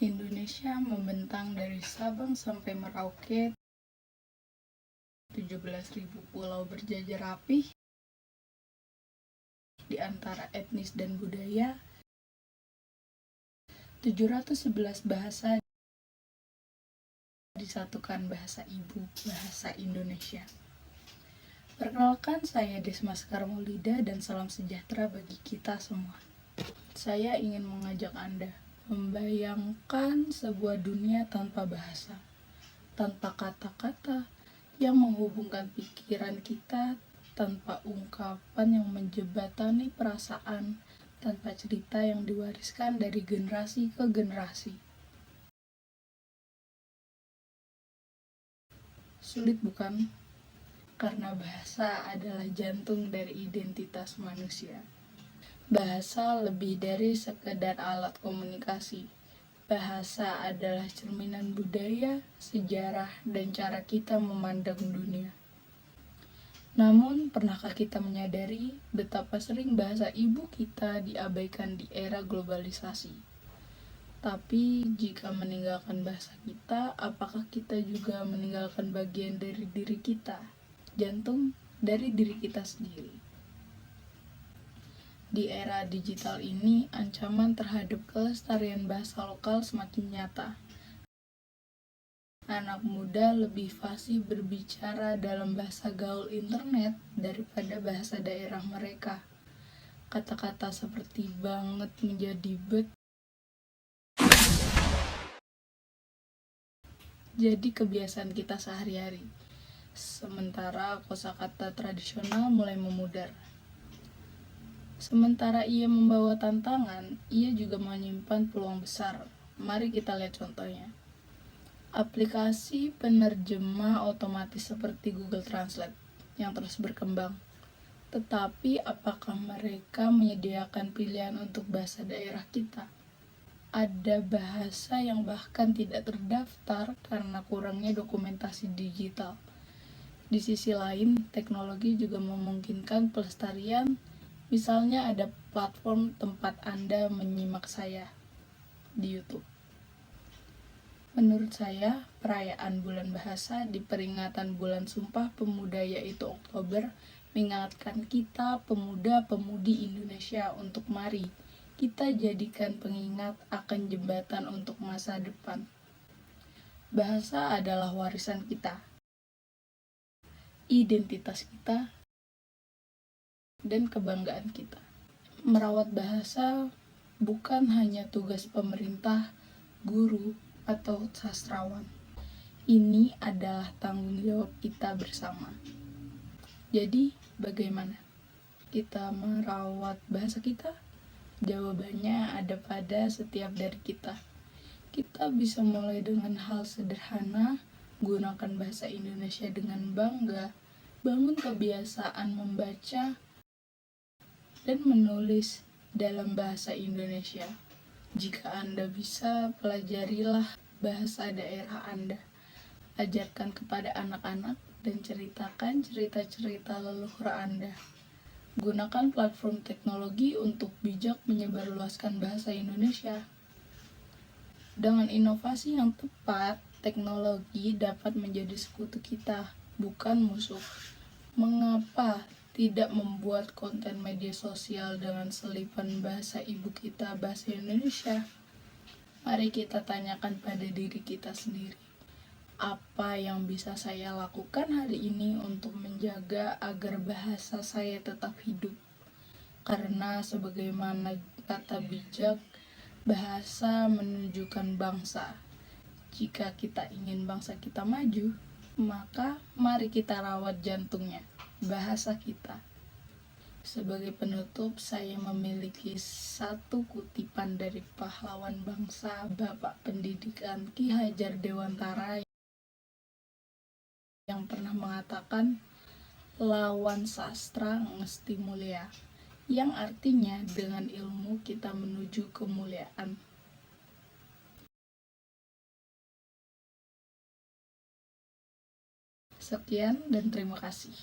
Indonesia membentang dari Sabang sampai Merauke, 17.000 pulau berjajar rapih di antara etnis dan budaya, 711 bahasa disatukan bahasa ibu, bahasa Indonesia. Perkenalkan, saya Desmas Karmaulida dan salam sejahtera bagi kita semua. Saya ingin mengajak Anda membayangkan sebuah dunia tanpa bahasa, tanpa kata-kata yang menghubungkan pikiran kita, tanpa ungkapan yang menjebatani perasaan, tanpa cerita yang diwariskan dari generasi ke generasi. Sulit bukan? Karena bahasa adalah jantung dari identitas manusia. Bahasa lebih dari sekedar alat komunikasi. Bahasa adalah cerminan budaya, sejarah, dan cara kita memandang dunia. Namun, pernahkah kita menyadari betapa sering bahasa ibu kita diabaikan di era globalisasi? Tapi, jika meninggalkan bahasa kita, apakah kita juga meninggalkan bagian dari diri kita? Jantung dari diri kita sendiri. Di era digital ini, ancaman terhadap kelestarian bahasa lokal semakin nyata. Anak muda lebih fasih berbicara dalam bahasa gaul internet daripada bahasa daerah mereka. Kata-kata seperti banget menjadi bet jadi kebiasaan kita sehari-hari. Sementara kosakata tradisional mulai memudar. Sementara ia membawa tantangan, ia juga menyimpan peluang besar. Mari kita lihat contohnya. Aplikasi penerjemah otomatis seperti Google Translate yang terus berkembang. Tetapi apakah mereka menyediakan pilihan untuk bahasa daerah kita? Ada bahasa yang bahkan tidak terdaftar karena kurangnya dokumentasi digital. Di sisi lain, teknologi juga memungkinkan pelestarian. Misalnya ada platform tempat Anda menyimak saya di YouTube. Menurut saya, perayaan Bulan Bahasa di peringatan Bulan Sumpah Pemuda yaitu Oktober mengingatkan kita pemuda-pemudi Indonesia untuk mari kita jadikan pengingat akan jembatan untuk masa depan. Bahasa adalah warisan kita, identitas kita, dan kebanggaan kita. Merawat bahasa bukan hanya tugas pemerintah, guru, atau sastrawan. Ini adalah tanggung jawab kita bersama. Jadi, bagaimana kita merawat bahasa kita? Jawabannya ada pada setiap dari kita. Kita bisa mulai dengan hal sederhana, gunakan bahasa Indonesia dengan bangga, bangun kebiasaan membaca dan menulis dalam bahasa Indonesia. Jika Anda bisa, pelajarilah bahasa daerah Anda. Ajarkan kepada anak-anak dan ceritakan cerita-cerita leluhur Anda. Gunakan platform teknologi untuk bijak menyebarluaskan bahasa Indonesia. Dengan inovasi yang tepat, teknologi dapat menjadi sekutu kita, bukan musuh. Mengapa tidak membuat konten media sosial dengan selipan bahasa ibu kita, bahasa Indonesia? Mari kita tanyakan pada diri kita sendiri. Apa yang bisa saya lakukan hari ini untuk menjaga agar bahasa saya tetap hidup? Karena sebagaimana kata bijak, bahasa menunjukkan bangsa. Jika kita ingin bangsa kita maju, maka mari kita rawat jantungnya, bahasa kita. Sebagai penutup, saya memiliki satu kutipan dari pahlawan bangsa, Bapak Pendidikan Ki Hajar Dewantara, yang pernah mengatakan, lawan sastra ngesti mulia, yang artinya dengan ilmu kita menuju kemuliaan. Sekian dan terima kasih.